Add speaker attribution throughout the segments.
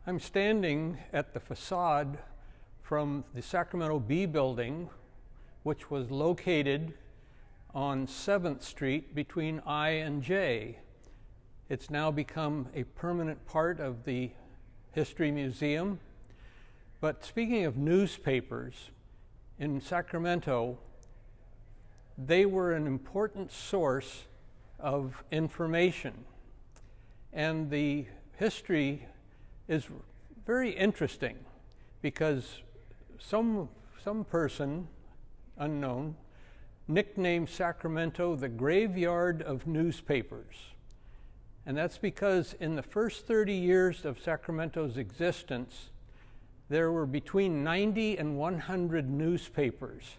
Speaker 1: I'm standing at the facade from the Sacramento Bee building, which was located on 7th Street between I and J. It's now become a permanent part of the History Museum. But speaking of newspapers, in Sacramento, they were an important source of information. And the history is very interesting because some person, unknown, nicknamed Sacramento the graveyard of newspapers. And that's because in the first 30 years of Sacramento's existence, there were between 90 and 100 newspapers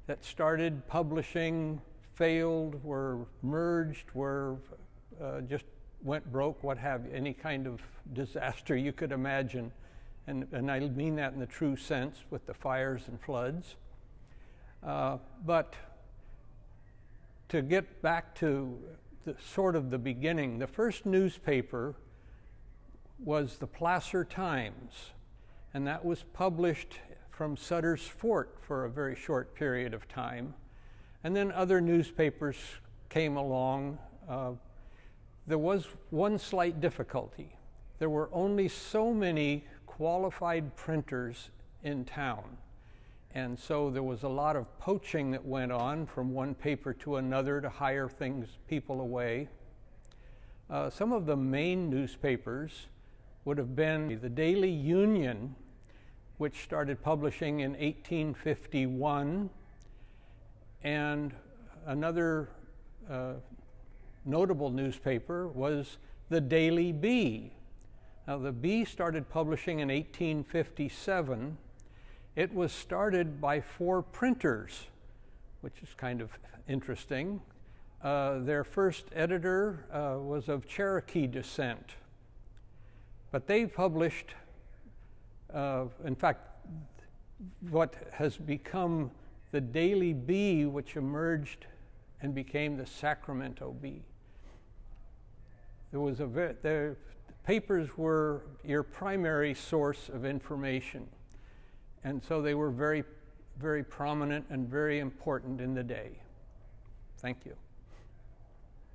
Speaker 1: that started publishing, failed, were merged, were just went broke, what have you, any kind of disaster you could imagine. And I mean that in the true sense with the fires and floods. But to get back to the beginning, the first newspaper was the Placer Times, and that was published from Sutter's Fort for a very short period of time. And then other newspapers came along. There was one slight difficulty. There were only so many qualified printers in town. And so there was a lot of poaching that went on from one paper to another to hire people away. Some of the main newspapers would have been the Daily Union, which started publishing in 1851, and another notable newspaper was the Daily Bee. Now, the Bee started publishing in 1857. It was started by 4 printers, which is kind of interesting. Their first editor was of Cherokee descent. But they published, in fact, what has become the Daily Bee, which emerged and became the Sacramento Bee. The papers were your primary source of information. And so they were very, very prominent and very important in the day. Thank you.